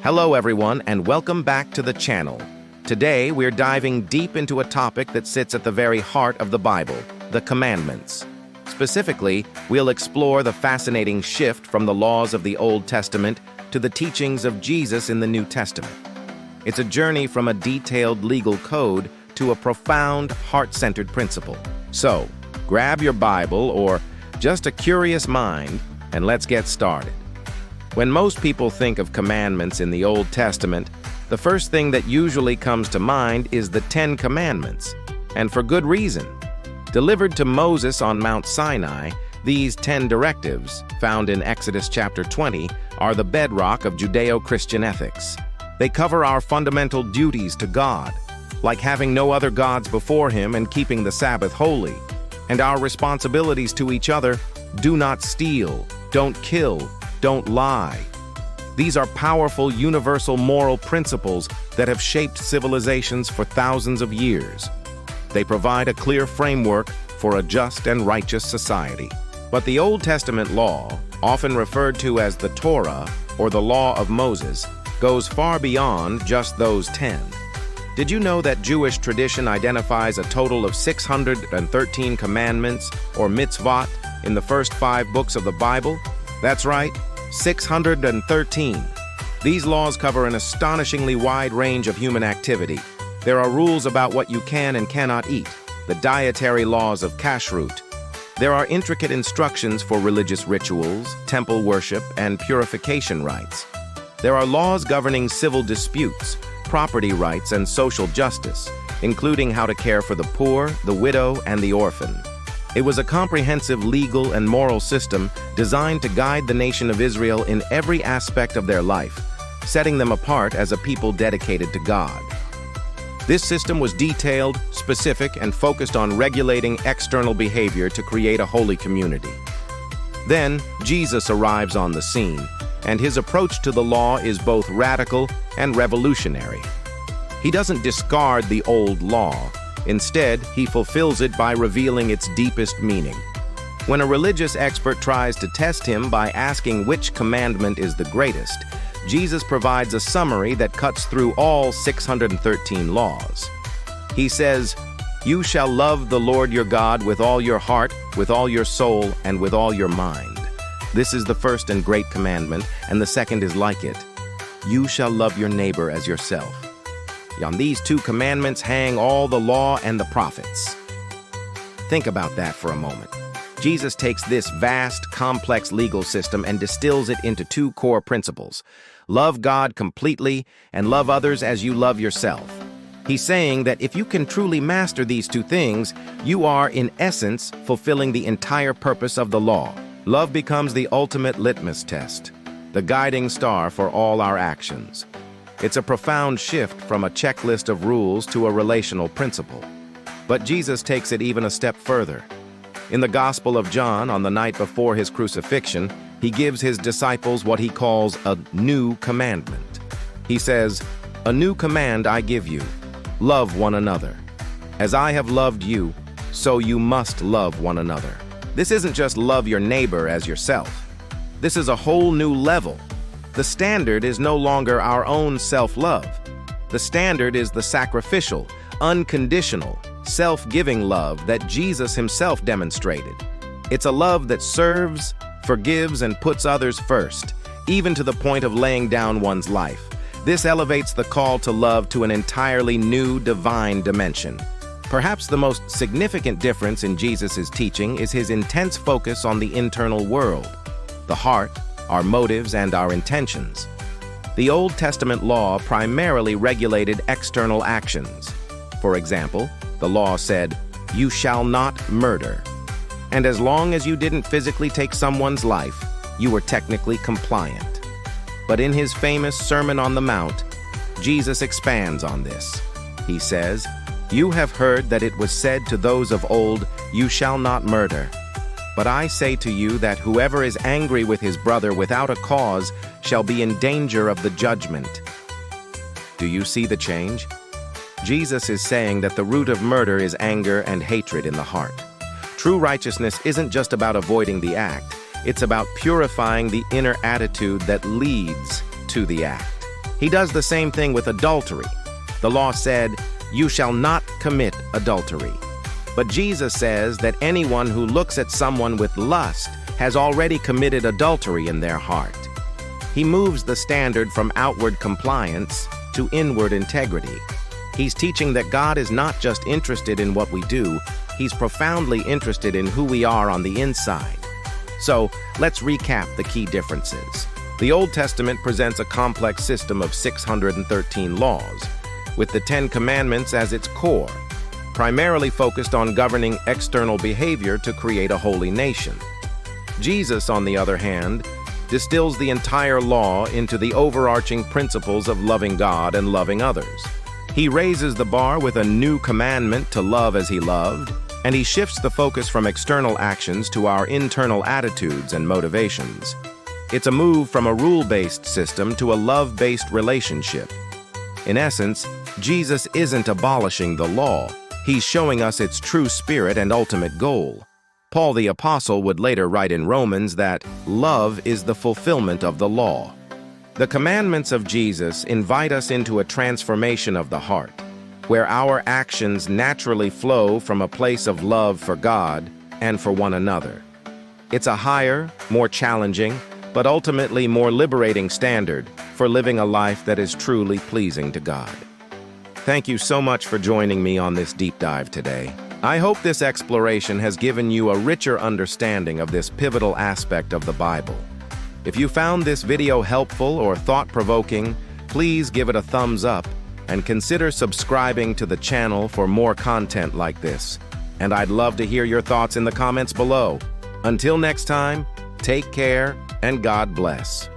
Hello everyone and welcome back to the channel. Today we're diving deep into a topic that sits at the very heart of the Bible, the commandments. Specifically, we'll explore the fascinating shift from the laws of the Old Testament to the teachings of Jesus in the New Testament. It's a journey from a detailed legal code to a profound, heart-centered principle. So, grab your Bible or just a curious mind and let's get started. When most people think of commandments in the Old Testament, the first thing that usually comes to mind is the 10 Commandments, and for good reason. Delivered to Moses on Mount Sinai, these 10 directives, found in Exodus chapter 20, are the bedrock of Judeo-Christian ethics. They cover our fundamental duties to God, like having no other gods before Him and keeping the Sabbath holy, and our responsibilities to each other: do not steal, don't kill, don't lie. These are powerful, universal moral principles that have shaped civilizations for thousands of years. They provide a clear framework for a just and righteous society. But the Old Testament law, often referred to as the Torah or the Law of Moses, goes far beyond just those 10. Did you know that Jewish tradition identifies a total of 613 commandments or mitzvot in the first 5 books of the Bible? That's right, 613. These laws cover an astonishingly wide range of human activity. There are rules about what you can and cannot eat, the dietary laws of kashrut. There are intricate instructions for religious rituals, temple worship, and purification rites. There are laws governing civil disputes, property rights, and social justice, including how to care for the poor, the widow, and the orphan. It was a comprehensive legal and moral system designed to guide the nation of Israel in every aspect of their life, setting them apart as a people dedicated to God. This system was detailed, specific, and focused on regulating external behavior to create a holy community. Then, Jesus arrives on the scene, and his approach to the law is both radical and revolutionary. He doesn't discard the old law. Instead, he fulfills it by revealing its deepest meaning. When a religious expert tries to test him by asking which commandment is the greatest, Jesus provides a summary that cuts through all 613 laws. He says, "You shall love the Lord your God with all your heart, with all your soul, and with all your mind. This is the first and great commandment, and the second is like it. You shall love your neighbor as yourself." On these 2 commandments hang all the law and the prophets. Think about that for a moment. Jesus takes this vast, complex legal system and distills it into 2 core principles: love God completely and love others as you love yourself. He's saying that if you can truly master these 2 things, you are, in essence, fulfilling the entire purpose of the law. Love becomes the ultimate litmus test, the guiding star for all our actions. It's a profound shift from a checklist of rules to a relational principle. But Jesus takes it even a step further. In the Gospel of John, on the night before his crucifixion, he gives his disciples what he calls a new commandment. He says, "A new command I give you, love one another. As I have loved you, so you must love one another." This isn't just love your neighbor as yourself. This is a whole new level. The standard is no longer our own self-love. The standard is the sacrificial, unconditional, self-giving love that Jesus himself demonstrated. It's a love that serves, forgives, and puts others first, even to the point of laying down one's life. This elevates the call to love to an entirely new divine dimension. Perhaps the most significant difference in Jesus' teaching is his intense focus on the internal world, the heart, our motives, and our intentions. The Old Testament law primarily regulated external actions. For example, the law said, "You shall not murder." And as long as you didn't physically take someone's life, you were technically compliant. But in his famous Sermon on the Mount, Jesus expands on this. He says, "You have heard that it was said to those of old, 'You shall not murder.' But I say to you that whoever is angry with his brother without a cause shall be in danger of the judgment." Do you see the change? Jesus is saying that the root of murder is anger and hatred in the heart. True righteousness isn't just about avoiding the act, it's about purifying the inner attitude that leads to the act. He does the same thing with adultery. The law said, "You shall not commit adultery." But Jesus says that anyone who looks at someone with lust has already committed adultery in their heart. He moves the standard from outward compliance to inward integrity. He's teaching that God is not just interested in what we do, He's profoundly interested in who we are on the inside. So, let's recap the key differences. The Old Testament presents a complex system of 613 laws, with the 10 Commandments as its core, primarily focused on governing external behavior to create a holy nation. Jesus, on the other hand, distills the entire law into the overarching principles of loving God and loving others. He raises the bar with a new commandment to love as He loved, and He shifts the focus from external actions to our internal attitudes and motivations. It's a move from a rule-based system to a love-based relationship. In essence, Jesus isn't abolishing the law. He's showing us its true spirit and ultimate goal. Paul the Apostle would later write in Romans that love is the fulfillment of the law. The commandments of Jesus invite us into a transformation of the heart, where our actions naturally flow from a place of love for God and for one another. It's a higher, more challenging, but ultimately more liberating standard for living a life that is truly pleasing to God. Thank you so much for joining me on this deep dive today. I hope this exploration has given you a richer understanding of this pivotal aspect of the Bible. If you found this video helpful or thought-provoking, please give it a thumbs up and consider subscribing to the channel for more content like this. And I'd love to hear your thoughts in the comments below. Until next time, take care and God bless.